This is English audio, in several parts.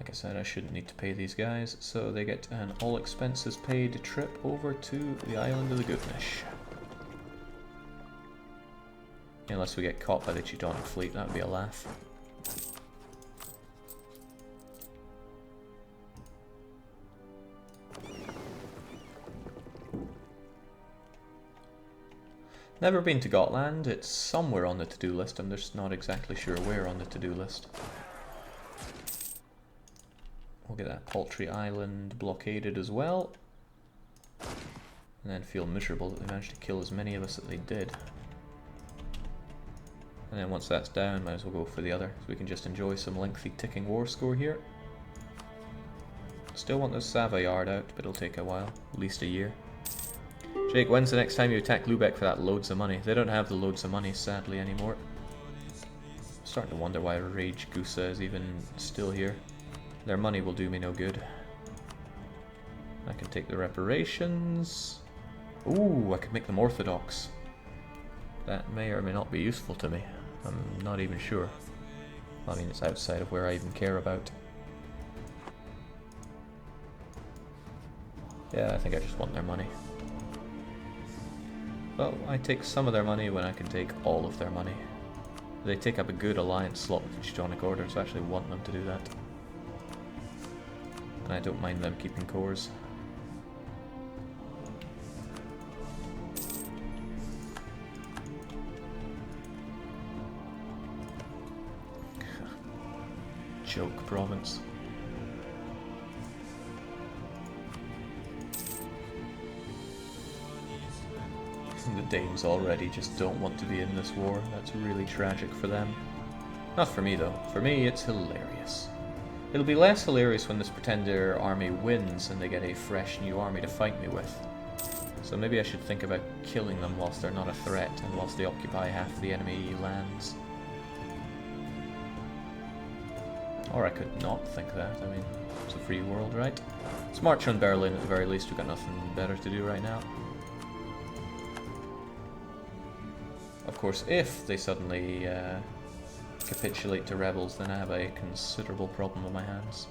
like I said, I shouldn't need to pay these guys, so they get an all expenses paid trip over to the island of the Goodnish. Unless we get caught by the Teutonic fleet, that would be a laugh. Never been to Gotland. It's somewhere on the to-do list. I'm just not exactly sure where on the to-do list. We'll get that paltry island blockaded as well. And then feel miserable that they managed to kill as many of us as they did. And then once that's down, might as well go for the other. So we can just enjoy some lengthy ticking war score here. Still want the Savoyard out, but it'll take a while. At least a year. Jake, when's the next time you attack Lubeck for that loads of money? They don't have the loads of money, sadly, anymore. I'm starting to wonder why Rage Gusa is even still here. Their money will do me no good. I can take the reparations. Ooh, I could make them Orthodox. That may or may not be useful to me. I'm not even sure. I mean, it's outside of where I even care about. Yeah, I think I just want their money. Well, I take some of their money when I can take all of their money. They take up a good alliance slot with the Teutonic Order, so I actually want them to do that. And I don't mind them keeping cores. Joke province. The Danes already just don't want to be in this war. That's really tragic for them. Not for me though. For me it's hilarious. It'll be less hilarious when this pretender army wins and they get a fresh new army to fight me with. So maybe I should think about killing them whilst they're not a threat and whilst they occupy half the enemy lands. Or I could not think that. I mean, it's a free world, right? Let's march on Berlin at the very least. We've got nothing better to do right now. Of course, if they suddenly capitulate to rebels, then I have a considerable problem on my hands.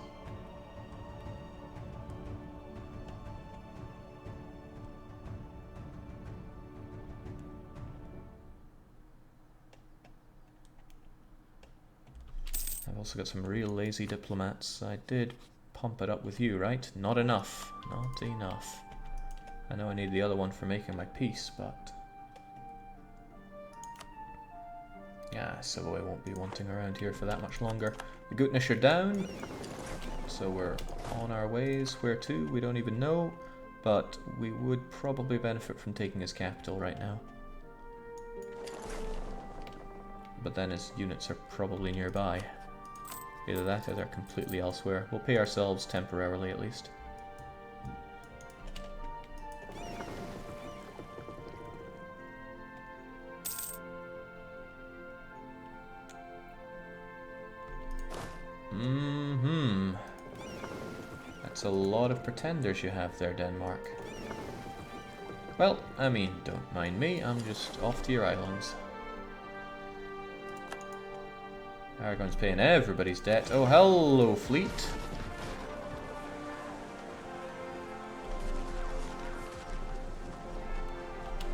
I've also got some real lazy diplomats. I did pump it up with you, right? Not enough. Not enough. I know I need the other one for making my peace, but... yeah, Savoy won't be wanting around here for that much longer. The Gutnish are down, so we're on our ways. Where to? We don't even know, but we would probably benefit from taking his capital right now. But then his units are probably nearby. Either that or they're completely elsewhere. We'll pay ourselves temporarily at least. That's a lot of pretenders you have there, Denmark. Well, I mean, don't mind me, I'm just off to your islands. Aragon's paying everybody's debt. Oh, hello, fleet.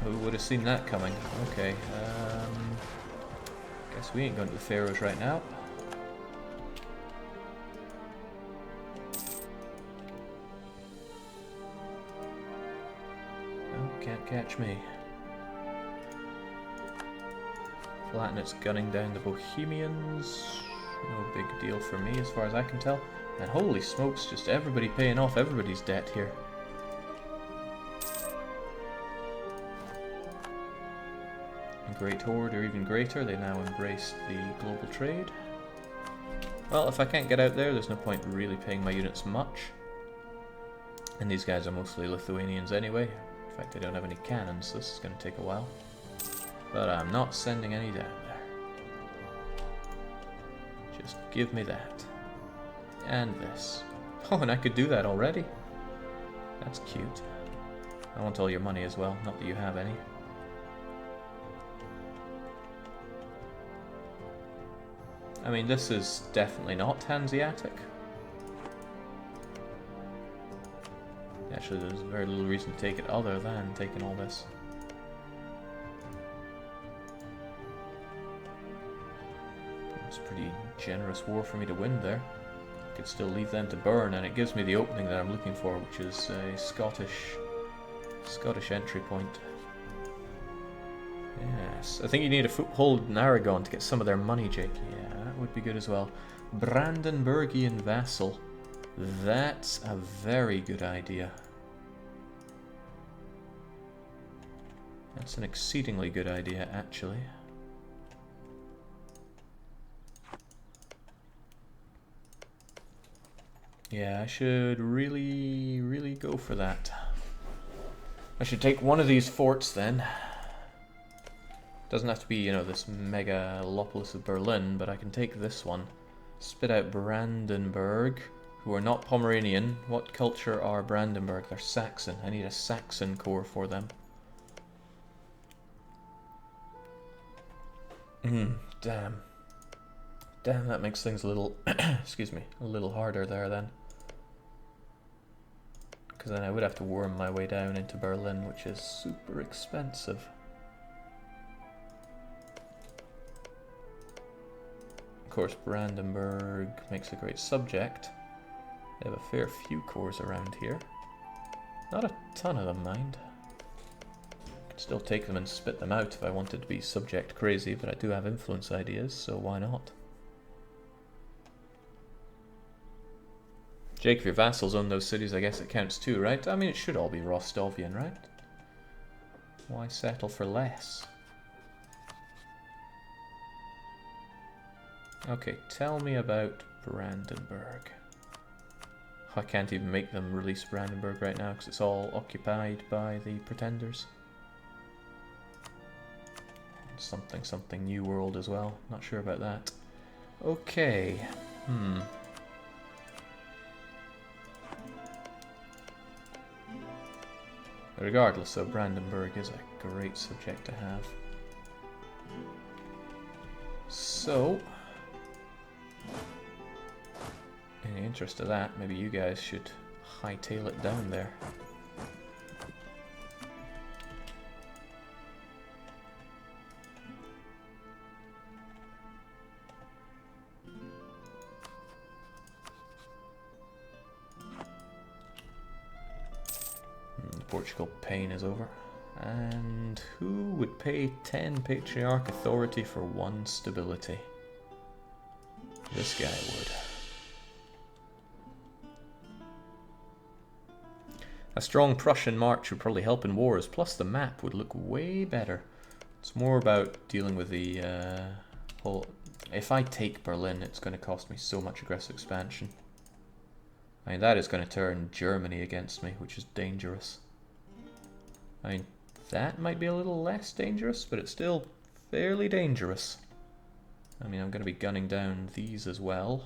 Who would have seen that coming? Okay, guess we ain't going to the Faroes right now. Can't catch me. Flatinet's gunning down the Bohemians. No big deal for me as far as I can tell. And holy smokes, just everybody paying off everybody's debt here. And Great Horde are even greater. They now embrace the global trade. Well, if I can't get out there, there's no point really paying my units much. And these guys are mostly Lithuanians anyway. In fact, they don't have any cannons, so this is going to take a while. But I'm not sending any down there. Just give me that. And this. Oh, and I could do that already? That's cute. I want all your money as well, not that you have any. I mean, this is definitely not Hanseatic. Actually, there's very little reason to take it other than taking all this. It's a pretty generous war for me to win there. I could still leave them to burn, and it gives me the opening that I'm looking for, which is a Scottish entry point. Yes, I think you need a foothold in Aragon to get some of their money, Jake. Yeah, that would be good as well. Brandenburgian vassal. That's a very good idea. That's an exceedingly good idea, actually. Yeah, I should really go for that. I should take one of these forts then. Doesn't have to be, you know, this megalopolis of Berlin, but I can take this one. Spit out Brandenburg, who are not Pomeranian. What culture are Brandenburg? They're Saxon. I need a Saxon core for them. Damn. Damn, that makes things a little, excuse me, a little harder there then. Because then I would have to worm my way down into Berlin, which is super expensive. Of course, Brandenburg makes a great subject. They have a fair few cores around here. Not a ton of them, mind. I could still take them and spit them out if I wanted to be subject crazy, but I do have influence ideas, so why not? Jake, if your vassals own those cities, I guess it counts too, right? I mean, it should all be Rostovian, right? Why settle for less? Okay, tell me about Brandenburg. I can't even make them release Brandenburg right now because it's all occupied by the Pretenders. Something New World as well. Not sure about that. Okay. Regardless, though, Brandenburg is a great subject to have. So, in the interest of that, maybe you guys should hightail it down there. Portugal pain is over. And who would pay 10 patriarch authority for 1 stability? This guy would. A strong Prussian march would probably help in wars, plus the map would look way better. It's more about dealing with the whole... If I take Berlin, it's going to cost me so much aggressive expansion. I mean, that is going to turn Germany against me, which is dangerous. I mean, that might be a little less dangerous, but it's still fairly dangerous. I mean, I'm going to be gunning down these as well.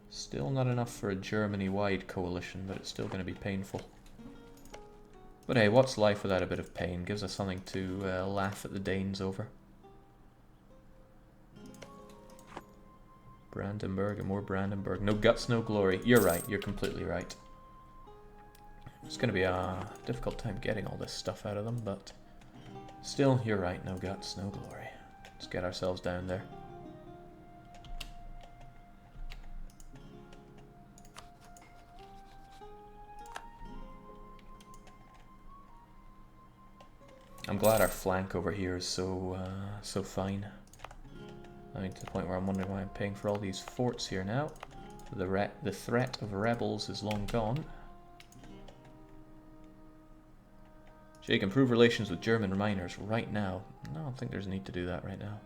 Still not enough for a Germany-wide coalition, but it's still going to be painful. But hey, what's life without a bit of pain? Gives us something to laugh at the Danes over. Brandenburg and more Brandenburg. No guts, no glory. You're right, you're completely right. It's going to be a difficult time getting all this stuff out of them, but still, you're right, no guts, no glory. Let's get ourselves down there. I'm glad our flank over here is so fine. I mean, to the point where I'm wondering why I'm paying for all these forts here now. The threat of rebels is long gone. Jake, improve relations with German miners right now. No, I don't think there's a need to do that right now.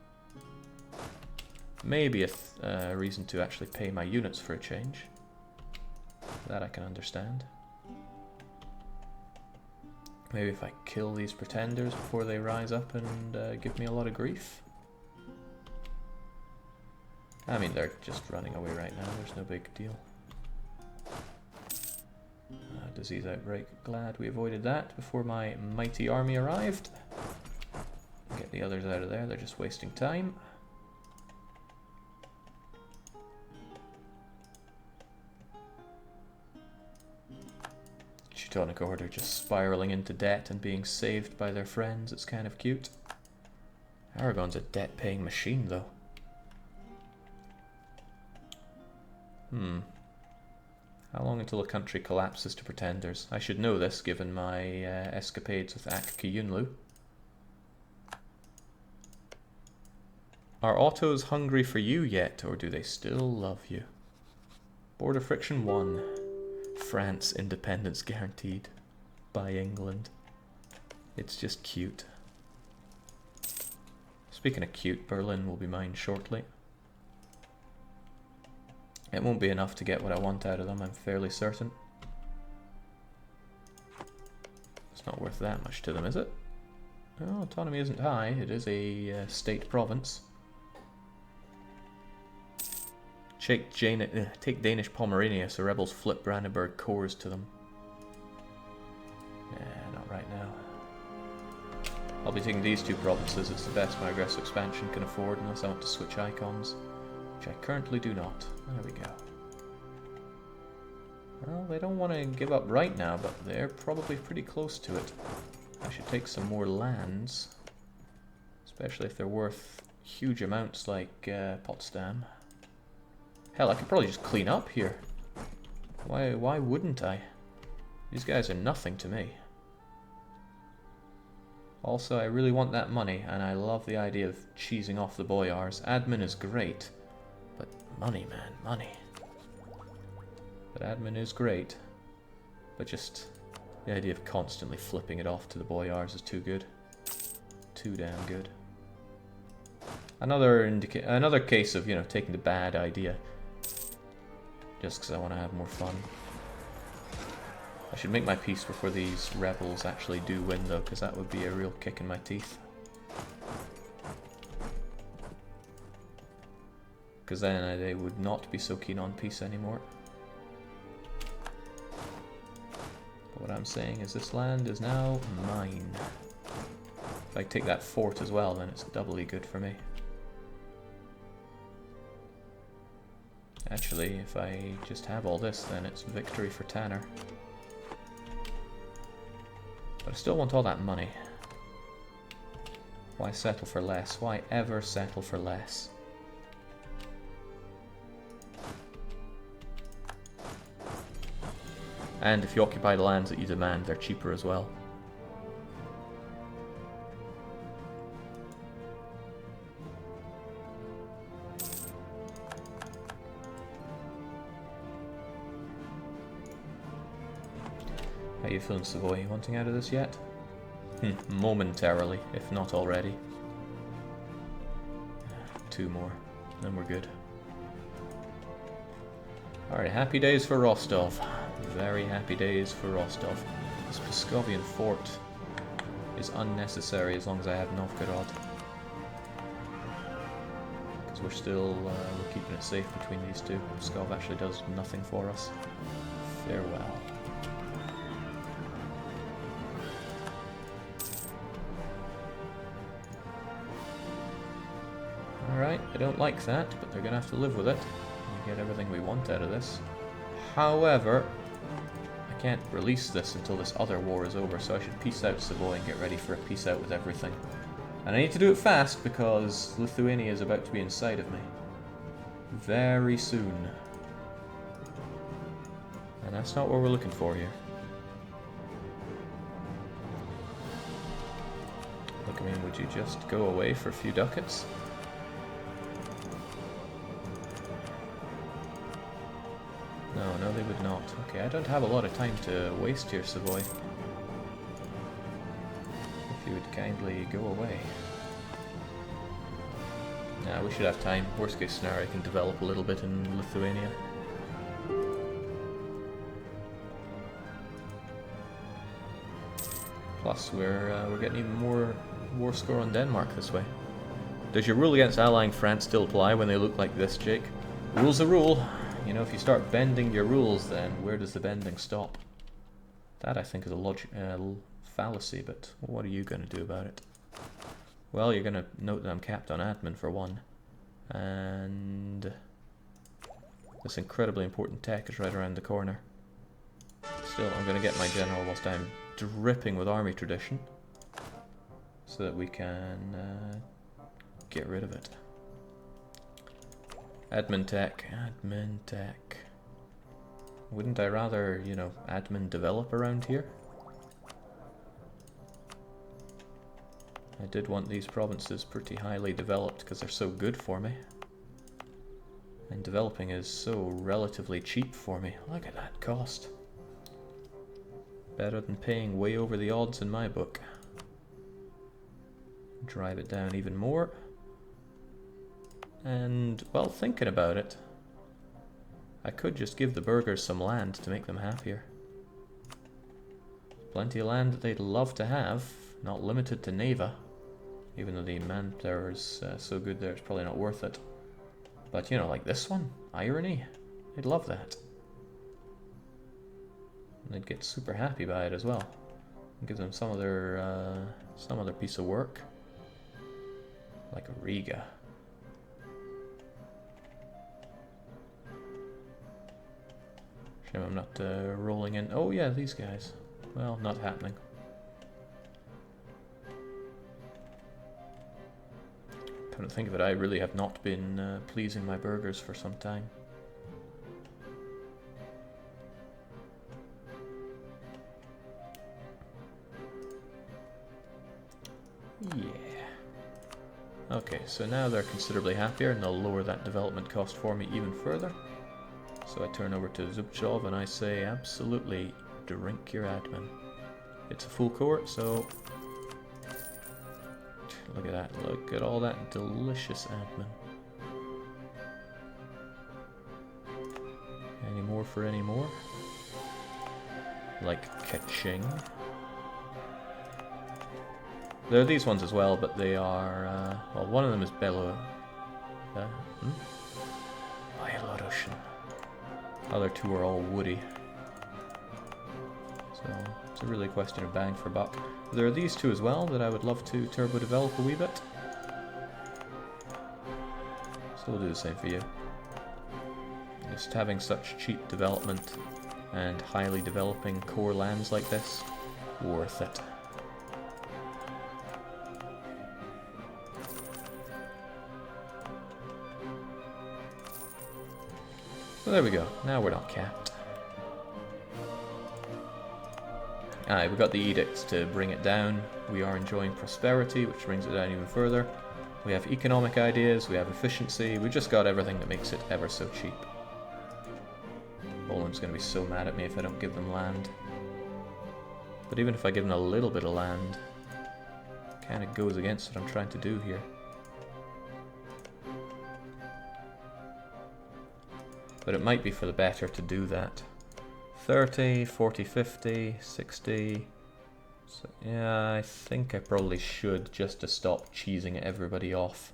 Maybe a reason to actually pay my units for a change. That I can understand. Maybe if I kill these pretenders before they rise up and give me a lot of grief. I mean, they're just running away right now. There's no big deal. Disease outbreak. Glad we avoided that before my mighty army arrived. Get the others out of there. They're just wasting time. Teutonic Order just spiraling into debt and being saved by their friends. It's kind of cute. Aragon's a debt-paying machine, though. How long until a country collapses to pretenders? I should know this, given my escapades with Ak Kiyunlu. Are Ottos hungry for you yet, or do they still love you? Border friction 1. France independence guaranteed by England. It's just cute. Speaking of cute, Berlin will be mine shortly. It won't be enough to get what I want out of them, I'm fairly certain. It's not worth that much to them, is it? Well, autonomy isn't high. It is a state province. Take Danish Pomerania so rebels flip Brandenburg cores to them. Nah, not right now. I'll be taking these two provinces. It's the best my aggressive expansion can afford unless I want to switch icons, which I currently do not. There we go. Well, they don't want to give up right now, but they're probably pretty close to it. I should take some more lands, especially if they're worth huge amounts like Potsdam. Hell, I could probably just clean up here. Why wouldn't I? These guys are nothing to me. Also, I really want that money, and I love the idea of cheesing off the boyars. Admin is great, but money, man, money. But admin is great, but just the idea of constantly flipping it off to the boyars is too good. Too damn good. Another case of, you know, taking the bad idea just because I want to have more fun. I should make my peace before these rebels actually do win, though, because that would be a real kick in my teeth. Because then they would not be so keen on peace anymore. But what I'm saying is this land is now mine. If I take that fort as well, then it's doubly good for me. Actually, if I just have all this, then it's victory for Tanner. But I still want all that money. Why settle for less? Why ever settle for less? And if you occupy the lands that you demand, they're cheaper as well. How you feeling, Savoy? You wanting out of this yet? Momentarily, if not already. 2 more, then we're good. Alright, happy days for Rostov. Very happy days for Rostov. This Pskovian fort is unnecessary as long as I have Novgorod. Because we're still we're keeping it safe between these two. Pskov actually does nothing for us. Farewell. Alright, I don't like that, but they're gonna have to live with it. We get everything we want out of this. However, I can't release this until this other war is over, so I should peace out Savoy and get ready for a peace out with everything. And I need to do it fast because Lithuania is about to be inside of me. Very soon. And that's not what we're looking for here. Look, I mean, would you just go away for a few ducats? No, they would not. Okay, I don't have a lot of time to waste here, Savoy. If you would kindly go away. Nah, we should have time. Worst case scenario, I can develop a little bit in Lithuania. Plus, we're getting even more war score on Denmark this way. Does your rule against allying France still apply when they look like this, Jake? Rule's a rule. You know, if you start bending your rules, then where does the bending stop? That, I think, is a fallacy, but what are you going to do about it? Well, you're going to note that I'm capped on admin, for one. And this incredibly important tech is right around the corner. Still, I'm going to get my general whilst I'm dripping with army tradition, so that we can get rid of it. Admin tech, admin tech. Wouldn't I rather, you know, admin develop around here? I did want these provinces pretty highly developed because they're so good for me. And developing is so relatively cheap for me. Look at that cost. Better than paying way over the odds in my book. Drive it down even more. And, well, thinking about it, I could just give the burghers some land to make them happier. Plenty of land that they'd love to have, not limited to Neva. Even though the manpower is so good there, it's probably not worth it. But, you know, like this one, irony, they'd love that. And they'd get super happy by it as well. And give them some other piece of work. Like Riga. Shame I'm not rolling in. Oh yeah, these guys. Well, not happening. Come to think of it, I really have not been pleasing my burghers for some time. Yeah. Okay, so now they're considerably happier and they'll lower that development cost for me even further. So I turn over to Zubchov and I say, absolutely, drink your admin. It's a full court, so... Look at that, look at all that delicious admin. Any more for any more? Like Kaching. There are these ones as well, but they are, well, one of them is Belarusian. Other two are all woody. So, it's a really question of bang for buck. There are these two as well that I would love to turbo develop a wee bit. So we'll do the same for you. Just having such cheap development and highly developing core lands like this, worth it. So there we go, now we're not capped. Aye, we got the edicts to bring it down. We are enjoying prosperity, which brings it down even further. We have economic ideas, we have efficiency, we just got everything that makes it ever so cheap. Poland's going to be so mad at me if I don't give them land. But even if I give them a little bit of land, it kind of goes against what I'm trying to do here. But it might be for the better to do that. 30, 40, 50, 60... So, yeah, I think I probably should, just to stop cheesing everybody off.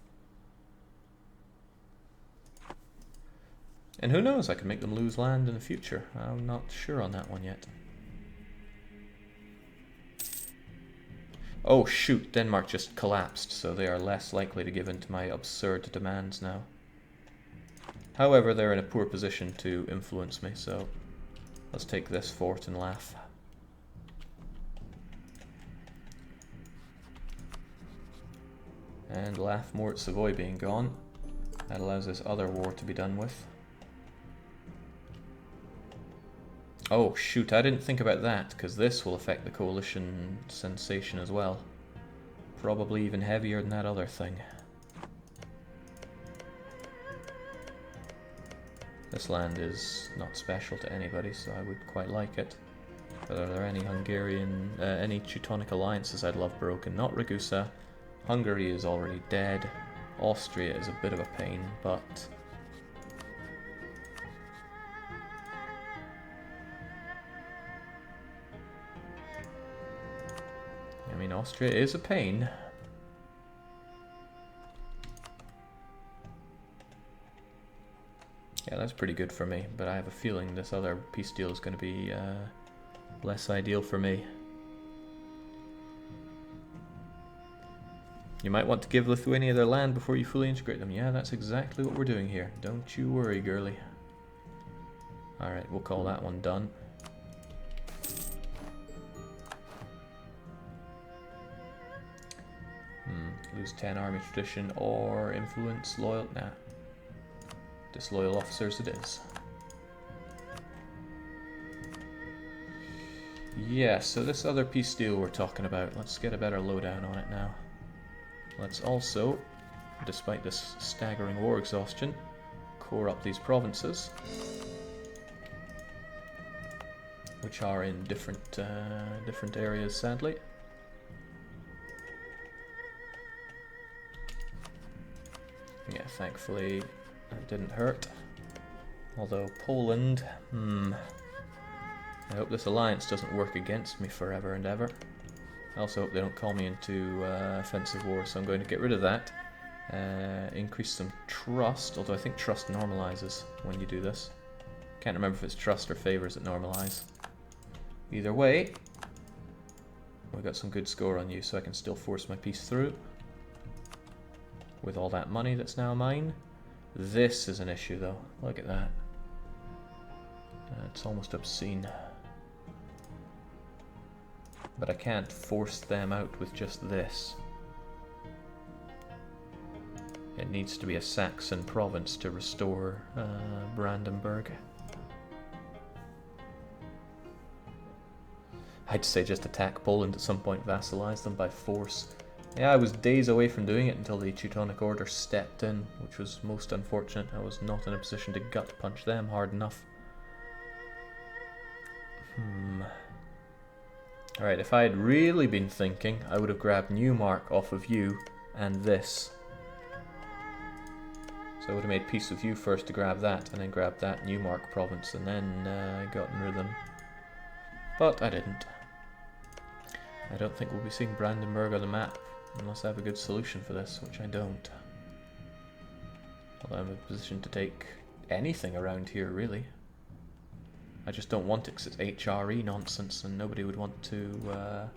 And who knows, I could make them lose land in the future. I'm not sure on that one yet. Oh shoot, Denmark just collapsed, so they are less likely to give in to my absurd demands now. However, they're in a poor position to influence me, so let's take this fort and laugh. And laugh more at Savoy being gone. That allows this other war to be done with. Oh shoot, I didn't think about that, because this will affect the coalition sensation as well. Probably even heavier than that other thing. This land is not special to anybody, so I would quite like it. But are there any Hungarian, any Teutonic alliances I'd love broken? Not Ragusa. Hungary is already dead. Austria is a bit of a pain, but... I mean, Austria is a pain. Yeah, that's pretty good for me, but I have a feeling this other peace deal is going to be less ideal for me. You might want to give Lithuania their land before you fully integrate them. Yeah, that's exactly what we're doing here. Don't you worry, girly. Alright, we'll call that one done. Lose 10 army tradition or influence loyal. Nah. Disloyal officers it is. Yeah, so this other peace deal we're talking about, let's get a better lowdown on it now. Let's also, despite this staggering war exhaustion, core up these provinces, which are in different areas, sadly. Yeah, thankfully that didn't hurt. Although Poland, I hope this alliance doesn't work against me forever and ever. I also hope they don't call me into offensive war, so I'm going to get rid of that. Increase some trust, although I think trust normalizes when you do this. Can't remember if it's trust or favors that normalize. Either way, we got some good score on you, so I can still force my peace through. With all that money that's now mine. This is an issue though, look at that. It's almost obscene. But I can't force them out with just this. It needs to be a Saxon province to restore Brandenburg. I'd say just attack Poland at some point, vassalize them by force. Yeah, I was days away from doing it until the Teutonic Order stepped in, which was most unfortunate. I was not in a position to gut punch them hard enough. Alright, if I had really been thinking, I would have grabbed Newmark off of you and this. So I would have made peace with you first to grab that, and then grab that Newmark province, and then gotten rid of them. But I didn't. I don't think we'll be seeing Brandenburg on the map, unless I have a good solution for this, which I don't. Although I'm in a position to take anything around here, really. I just don't want it because it's HRE nonsense, and nobody would want to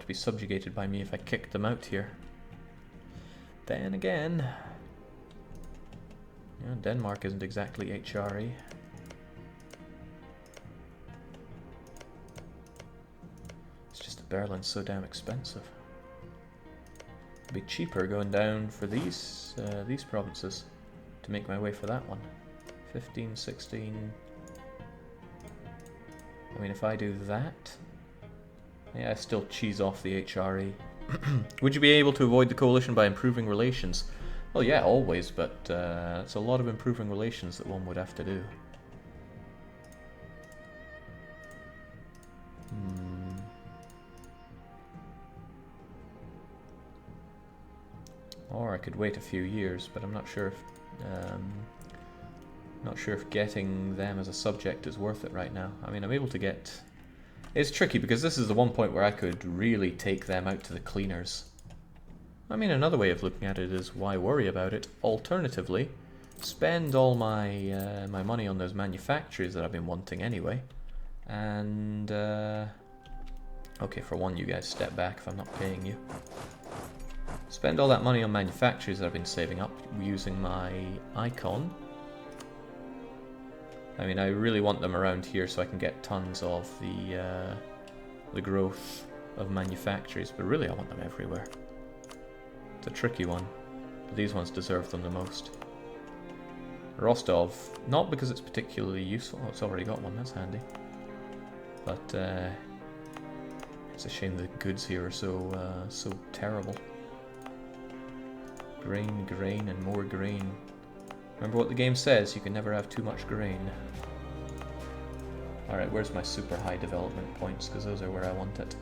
be subjugated by me if I kicked them out here. Then again, you know, Denmark isn't exactly HRE. It's just that Berlin's so damn expensive. It'd be cheaper going down for these provinces to make my way for that one. 15, 16. I mean, if I do that, yeah, I still cheese off the HRE. Would you be able to avoid the coalition by improving relations? Well, yeah, always, but it's a lot of improving relations that one would have to do. Or I could wait a few years, but I'm not sure if getting them as a subject is worth it right now. I mean, I'm able to get... It's tricky because this is the one point where I could really take them out to the cleaners. I mean, another way of looking at it is why worry about it? Alternatively, spend all my my money on those manufactories that I've been wanting anyway. And, okay, for one, you guys step back if I'm not paying you. Spend all that money on manufactories that I've been saving up using my icon. I mean, I really want them around here so I can get tons of the growth of manufactories, but really I want them everywhere. It's a tricky one, but these ones deserve them the most. Rostov, not because it's particularly useful, oh, it's already got one, that's handy. But it's a shame the goods here are so terrible. Grain, grain, and more grain. Remember what the game says, you can never have too much grain. Alright, where's my super high development points, because those are where I want it.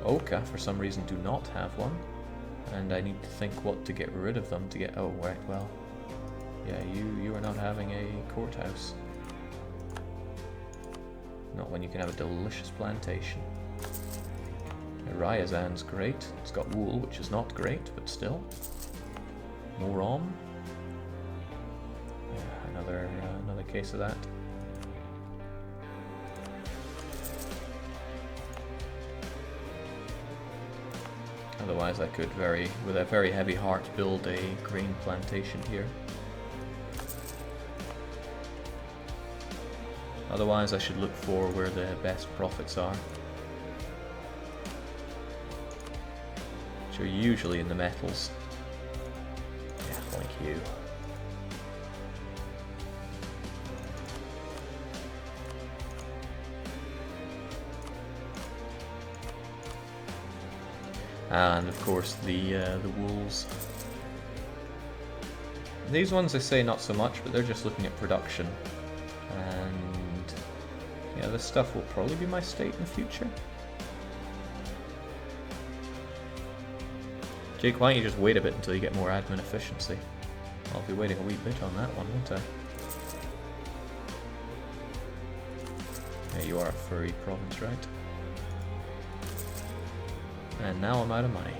Oka, for some reason, do not have one. And I need to think what to get rid of them to get... Oh, right, well. Yeah, you are not having a courthouse. Not when you can have a delicious plantation. Ryazan's great. It's got wool, which is not great, but still. Morom. Yeah, another case of that. Otherwise, I could with a very heavy heart, build a grain plantation here. Otherwise, I should look for where the best profits are. which are usually in the metals. Yeah, thank you. And of course the wolves. These ones I say not so much, but they're just looking at production. And yeah, this stuff will probably be my state in the future. Jake, why don't you just wait a bit until you get more admin efficiency? I'll be waiting a wee bit on that one, won't I? Yeah, you are a furry province, right? And now I'm out of money.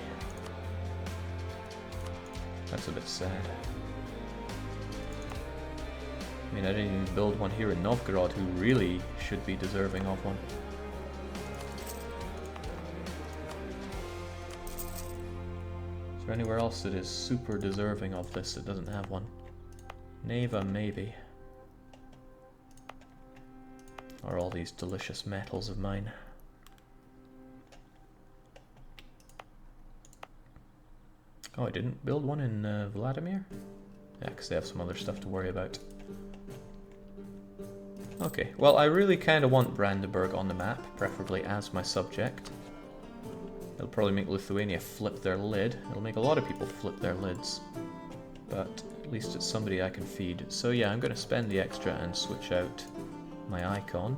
That's a bit sad. I mean, I didn't even build one here in Novgorod, who really should be deserving of one. Is there anywhere else that is super deserving of this that doesn't have one? Neva, maybe. Or all these delicious metals of mine. Oh, I didn't build one in Vladimir? Yeah, because they have some other stuff to worry about. Okay, well, I really kind of want Brandenburg on the map, preferably as my subject. It'll probably make Lithuania flip their lid. It'll make a lot of people flip their lids. But at least it's somebody I can feed. So yeah, I'm going to spend the extra and switch out my icon,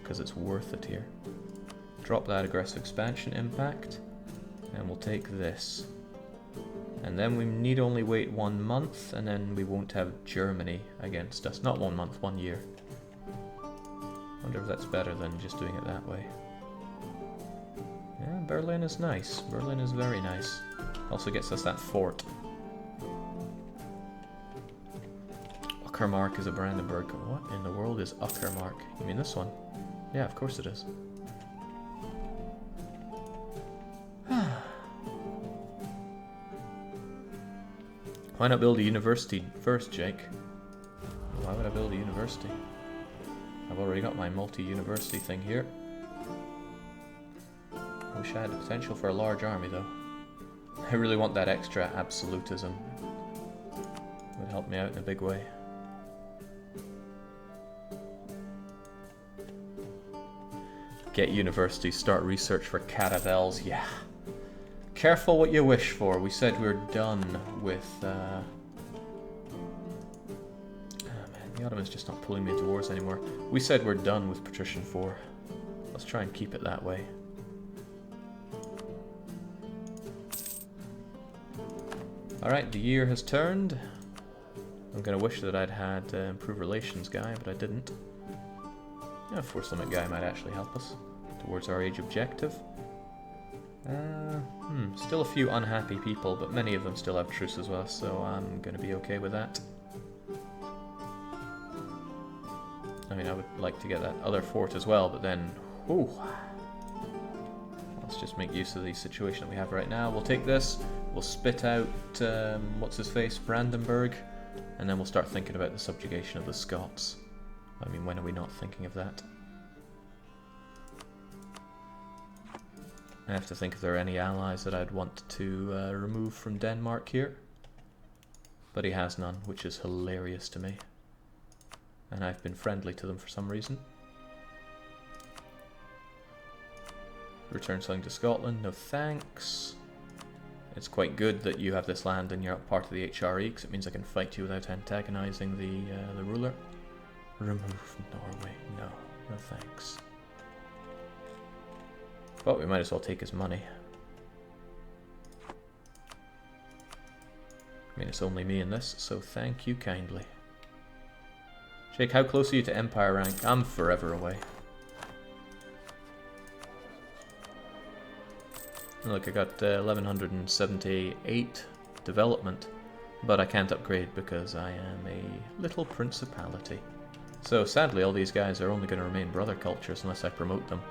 because it's worth it here. Drop that aggressive expansion impact, and we'll take this. And then we need only wait 1 month, and then we won't have Germany against us. Not 1 month, 1 year. Wonder if that's better than just doing it that way. Yeah, Berlin is nice. Berlin is very nice. Also gets us that fort. Uckermark is a Brandenburg. What in the world is Uckermark? You mean this one? Yeah, of course it is. Why not build a university first, Jake? Why would I build a university? I've already got my multi-university thing here. I wish I had the potential for a large army, though. I really want that extra absolutism. It would help me out in a big way. Get universities, start research for caravels, yeah. Careful what you wish for. We said we were done with... Oh man, the Ottomans just not pulling me into wars anymore. We said we're done with Patrician 4. Let's try and keep it that way. Alright, the year has turned. I'm gonna wish that I'd had improved relations guy, but I didn't. Yeah, force limit guy might actually help us towards our age objective. Still a few unhappy people, but many of them still have truce as well, so I'm gonna be okay with that. I mean, I would like to get that other fort as well, but then, whew. Let's just make use of the situation that we have right now. We'll take this, we'll spit out, what's his face, Brandenburg, and then we'll start thinking about the subjugation of the Scots. I mean, when are we not thinking of that? I have to think if there are any allies that I'd want to remove from Denmark here. But he has none, which is hilarious to me. And I've been friendly to them for some reason. Return something to Scotland, no thanks. It's quite good that you have this land and you're part of the HRE, because it means I can fight you without antagonizing the ruler. Remove Norway, no, no thanks. But we might as well take his money. I mean, it's only me in this, so thank you kindly. Jake, how close are you to Empire rank? I'm forever away. Look, I got 1178 development, but I can't upgrade because I am a little principality. So sadly, all these guys are only going to remain brother cultures unless I promote them.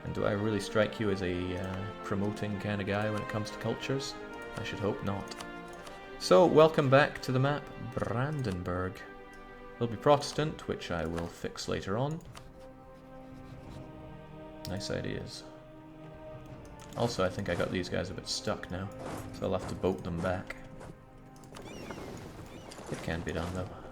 And do I really strike you as a promoting kind of guy when it comes to cultures? I should hope not. So, welcome back to the map, Brandenburg. It'll be Protestant, which I will fix later on. Nice ideas. Also, I think I got these guys a bit stuck now. they'll have to boat them back. It can be done though.